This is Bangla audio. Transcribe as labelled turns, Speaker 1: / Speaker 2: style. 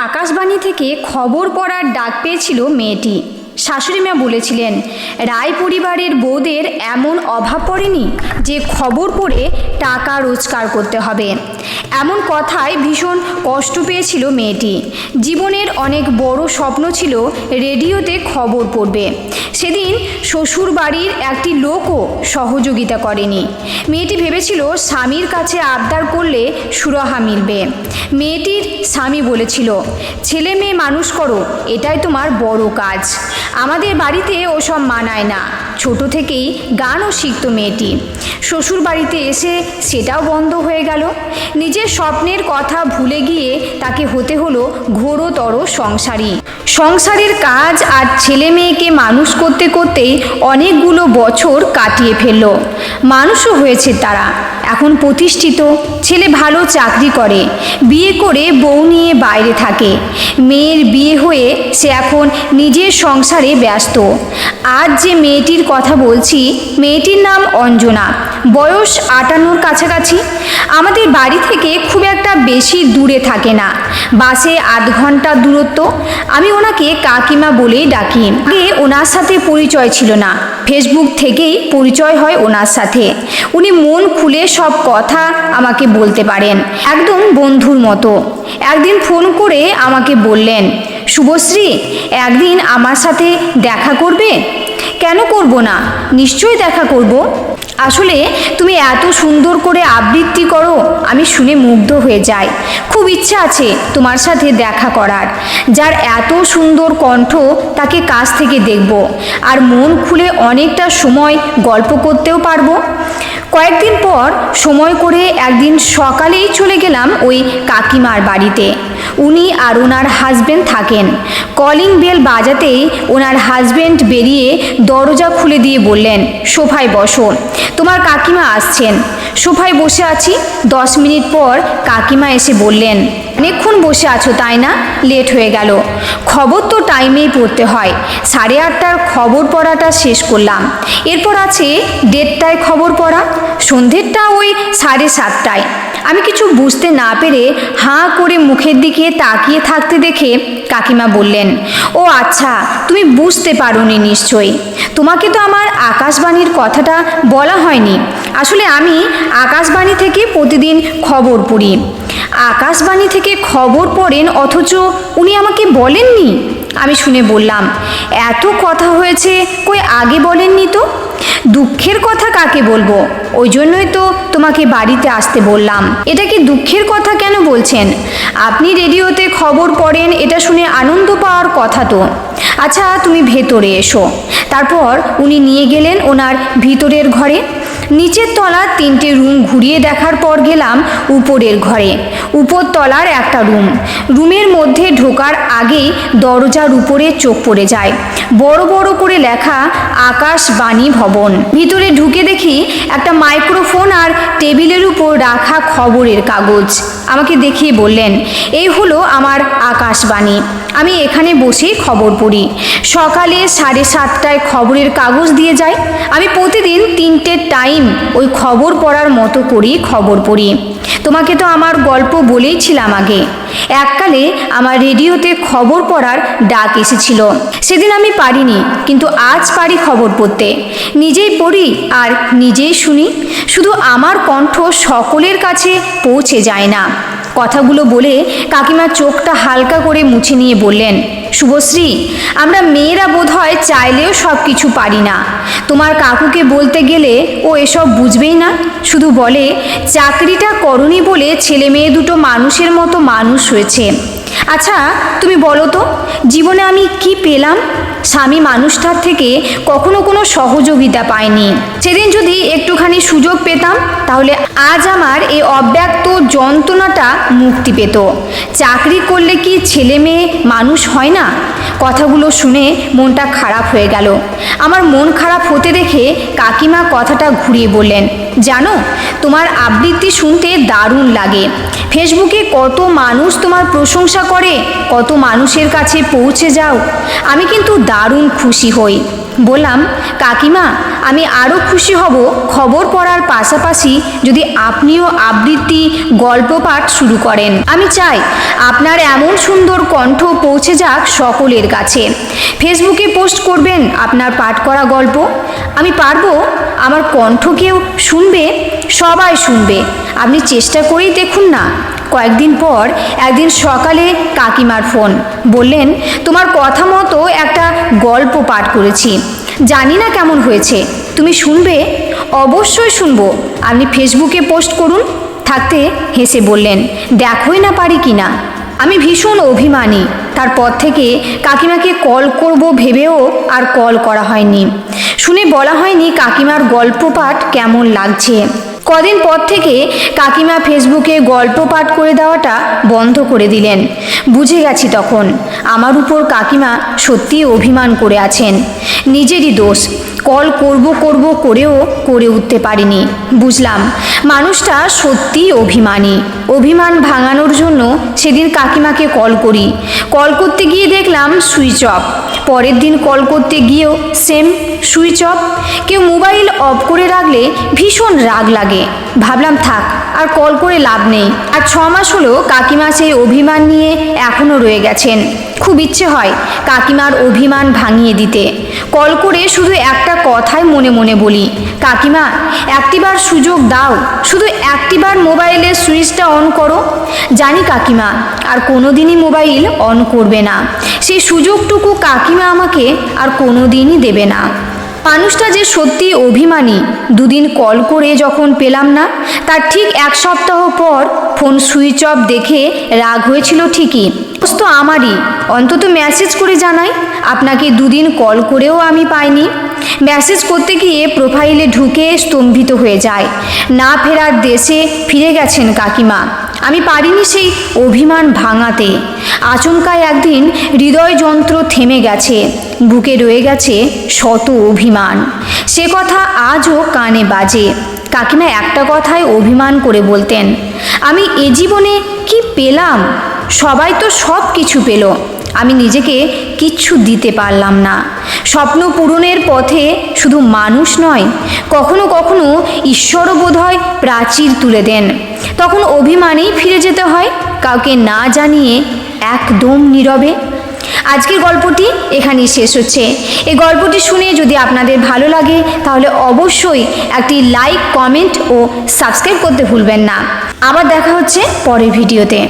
Speaker 1: আকাশবাণী থেকে খবর পড়ার ডাক পেয়েছিল মেয়েটি। শাশুড়িমা বলেছিলেন, রায় পরিবারের বউদের এমন অভাব পড়েনি যে খবর পড়ে টাকা রোজগার করতে হবে। এমন কথায় ভীষণ কষ্ট পেয়েছিল মেয়েটি। জীবনের অনেক বড় স্বপ্ন ছিল রেডিওতে খবর পড়বে। সেদিন শ্বশুর বাড়ির একটি লোকও সহযোগিতা করেনি। মেয়েটি ভেবেছিল স্বামীর কাছে আবদার করলে সুরাহা মিলবে। মেয়েটির স্বামী বলেছিল, ছেলে মেয়ে মানুষ করো, এটাই তোমার বড় কাজ। আমাদের বাড়িতে ওসব মানায় না। ছোট থেকেই গানও শিখত মেয়েটি। শ্বশুর বাড়িতে এসে সেটাও বন্ধ হয়ে গেল। নিজের স্বপ্নের কথা ভুলে গিয়ে তাকে হতে হলো ঘোরতর সংসারী। সংসারের কাজ আর ছেলে মেয়েকে মানুষ করতে করতেই অনেকগুলো বছর কাটিয়ে ফেলল। মানুষও হয়েছে তারা, এখন প্রতিষ্ঠিত। ছেলে ভালো চাকরি করে, বিয়ে করে বউ নিয়ে বাইরে থাকে। মেয়ের বিয়ে হয়ে সে এখন নিজের সংসারে ব্যস্ত। আজ যে মেয়েটির কথা বলছি, মেয়েটির নাম অঞ্জনা, বয়স 58 কাছাকাছি। আমাদের বাড়ি থেকে খুব একটা বেশি দূরে থাকে না, বাসে আধ ঘন্টা দূরত্ব। আমি ওনাকে কাকিমা বলেই ডাকি। আগে ওনার সাথে পরিচয় ছিল না, ফেসবুক থেকেই পরিচয় হয় ওনার সাথে। উনি মন খুলে সব কথা আমাকে বলতে পারেন, একদম বন্ধুর মতো। একদিন ফোন করে আমাকে বললেন, শুভশ্রী, একদিন আমার সাথে দেখা করবে? কেন করব না, নিশ্চয়ই দেখা করব। আসলে তুমি এত সুন্দর করে আবৃত্তি করো, আমি শুনে মুগ্ধ হয়ে যাই। খুব ইচ্ছা আছে তোমার সাথে দেখা করার। যার এত সুন্দর কণ্ঠ, তাকে কাছ থেকে দেখব আর মন খুলে অনেকটা সময় গল্প করতেও পারবো। কয়েকদিন পর সময় করে একদিন সকালেই চলে গেলাম ওই কাকিমার বাড়িতে। উনি আর ওনার হাজবেন্ড থাকেন। কলিং বেল বাজাতেই ওনার হাজবেন্ড বেরিয়ে দরজা খুলে দিয়ে বললেন, সোফায় বসো, তোমার কাকিমা আসছেন। সোফায় বসে আছি। 10 মিনিট পর কাকিমা এসে বললেন, অনেকক্ষণ বসে আছো তাই না? লেট হয়ে গেল। খবর তো টাইমেই পড়তে হয়। 8:30টার খবর পড়াটা শেষ করলাম, এরপর আছে 1:30টায় খবর পড়া, সন্ধ্যেরটা ওই 7:30টায়। আমি কিছু বুঝতে না পেরে হাঁ করে মুখের দিকে তাকিয়ে থাকতে দেখে কাকিমা বললেন, ও আচ্ছা, তুমি বুঝতে পারোনি নিশ্চয়ই। তোমাকে তো আমার আকাশবাণীর কথাটা বলা হয়নি। আসলে আমি আকাশবাণী থেকে প্রতিদিন খবর পড়ি। আকাশবাণী থেকে খবর পড়েন, অথচ উনি আমাকে বলেননি। আমি শুনে বললাম, এত কথা হয়েছে, কই আগে বলেননি তো? দুঃখের কথা কাকে বলবো, ওই জন্যই তো তোমাকে বাড়িতে আসতে বললাম। এটা কি দুঃখের কথা কেন বলছেন? আপনি রেডিওতে খবর পড়েন, এটা শুনে আনন্দ পাওয়ার কথা তো। আচ্ছা, তুমি ভেতরে এসো। তারপর উনি নিয়ে গেলেন ওনার ভিতরের ঘরে। নিচের তলার 3টে রুম ঘুরিয়ে দেখার পর গেলাম উপরের ঘরে। উপর তলার একটা রুম। রুমের মধ্যে ঢোকার আগেই দরজার উপরে চোখ পড়ে যায়, বড় বড় করে লেখা আকাশবাণী ভবন। ভিতরে ঢুকে দেখি একটা মাইক্রোফোন আর টেবিলের উপর রাখা খবরের কাগজ। আমাকে দেখিয়ে বললেন, এই হলো আমার আকাশবাণী। আমি এখানে বসেই খবর পড়ি। সকালে 7:30টায় খবরের কাগজ দিয়ে যায়। আমি প্রতিদিন 3টে টাইম ওই খবর পড়ার মতো করেই খবর পড়ি। তোমাকে তো আমার গল্প বলেইছিলাম আগে। এককালে আমার রেডিওতে খবর পড়ার ডাক এসেছিল। সেদিন আমি পারিনি, কিন্তু আজ পারি খবর পড়তে। নিজেই পড়ি আর নিজেই শুনি। শুধু আমার কণ্ঠ সকলের কাছে পৌঁছে যায় না। কথাগুলো বলে কাকিমা চোখটা হালকা করে মুছে নিয়ে বললেন, শুভশ্রী, আমরা মেয়েরা বোধহয় চাইলেও সব কিছু পারি না। তোমার কাকুকে বলতে গেলে ও এসব বুঝবেই না। শুধু বলে, চাকরিটা করনি বলে ছেলে মেয়ে দুটো মানুষের মতো মানুষ হয়েছে। আচ্ছা, তুমি বলো তো, জীবনে আমি কি পেলাম? স্বামী মানুষটার থেকে কখনো কোনো সহযোগিতা পাইনি। সেদিন যদি একটুখানি সুযোগ পেতাম, তাহলে আজ আমার এই অব্যক্ত যন্ত্রণাটা মুক্তি পেত। চাকরি করলে কি ছেলে মেয়ে মানুষ হয় না? কথাগুলো শুনে মনটা খারাপ হয়ে গেল। আমার মন খারাপ হতে দেখে কাকিমা কথাটা ঘুরিয়ে বললেন, জানো, তোমার আবৃত্তি শুনতে দারুণ লাগে। ফেসবুকে কত মানুষ তোমার প্রশংসা করে, কত মানুষের কাছে পৌঁছে যাও। আমি কিন্তু দারুণ খুশি হই। বললাম, কাকিমা, আমি আরও খুশি হব খবর পড়ার পাশাপাশি যদি আপনিও আবৃত্তি গল্প পাঠ শুরু করেন। আমি চাই আপনার এমন সুন্দর কণ্ঠ পৌঁছে যাক সকলের কাছে। ফেসবুকে পোস্ট করবেন আপনার পাঠ করা গল্প। আমি পারবো, আমার কণ্ঠ কেউ শুনবে, সবাই শুনবে। আপনি চেষ্টা করেই দেখুন না। কয়েকদিন পর একদিন সকালে কাকিমার ফোন। বললেন, তোমার কথা মতো একটা গল্প পাঠ করেছি, জানি না কেমন হয়েছে, তুমি শুনবে? অবশ্যই শুনবো, আপনি ফেসবুকে পোস্ট করুন। থাকতে হেসে বললেন, দেখোই না পারি কি না। আমি ভীষণ অভিমানী। তারপর থেকে কাকিমাকে কল করব ভেবেও আর কল করা হয়নি। শুনে বলা হয়নি কাকিমার গল্প পাঠ কেমন লাগছে। কদিন পর থেকে কাকিমা ফেসবুকে গল্প পাঠ করে দেওয়াটা বন্ধ করে দিলেন। বুঝে গেছি তখন আমার উপর কাকিমা সত্যিই অভিমান করে আছেন। নিজেরই দোষ, কল করব করেও করে উঠতে পারিনি। বুঝলাম মানুষটা সত্যিই অভিমানী। অভিমান ভাঙানোর জন্য সেদিন কাকিমাকে কল করি। কল করতে গিয়ে দেখলাম সুইচ অফ। পরের দিন কল করতে গিয়েও সেম সুইচ অফ। কেউ মোবাইল অফ করে রাখলে ভীষণ রাগ লাগে। ভাবলাম থাক, আর কল করে লাভ নেই। আর 6 মাস হলো কাকিমা সেই অভিমান নিয়ে এখনও রয়ে গেছেন। খুব ইচ্ছে হয় কাকিমার অভিমান ভাঙিয়ে দিতে। কল করে শুধু একটা কথাই মনে মনে বলি, কাকিমা, একটিবার সুযোগ দাও, শুধু একটিবার মোবাইলের সুইচটা অন করো। জানি কাকিমা আর কোনোদিনই মোবাইল অন করবে না। সেই সুযোগটুকু কাকিমা আমাকে আর কোনোদিনই দেবে না। মানুষটা যে সত্যি অভিমানী। দুদিন কল করে যখন পেলাম না, তার ঠিক 1 সপ্তাহ পর ফোন সুইচ অফ দেখে রাগ হয়েছিল ঠিকই, তো আমারই। অন্তত মেসেজ করে জানাই, আপনাকে 2 দিন কল করেও আমি পাইনি। মেসেজ করতে গিয়ে প্রোফাইলে ঢুকে স্তম্ভিত হয়ে যায়। না ফেরার দেশে ফিরে গেছেন কাকিমা। আমি পারিনি সেই অভিমান ভাঙাতে। আচমকায় একদিন হৃদয় যন্ত্র থেমে গেছে, বুকে রয়ে গেছে শত অভিমান। সে কথা আজও কানে বাজে। কাকিমা একটা কথায় অভিমান করে বলতেন, আমি এ জীবনে কি পেলাম? সবাই তো সব কিছু পেল, আমি নিজেকে কিচ্ছু দিতে পারলাম না। স্বপ্ন পূরণের পথে শুধু মানুষ নয়, কখনো কখনো ঈশ্বরও বোধহয় প্রাচীর তুলে দেন। তখন অভিমানেই ফিরে যেতে হয়, কাউকে না জানিয়ে একদম নীরবে। আজকের গল্পটি এখানেই শেষ হচ্ছে। এই গল্পটি শুনে যদি আপনাদের ভালো লাগে তাহলে অবশ্যই একটি লাইক, কমেন্ট ও সাবস্ক্রাইব করতে ভুলবেন না। আবার দেখা হচ্ছে পরের ভিডিওতে।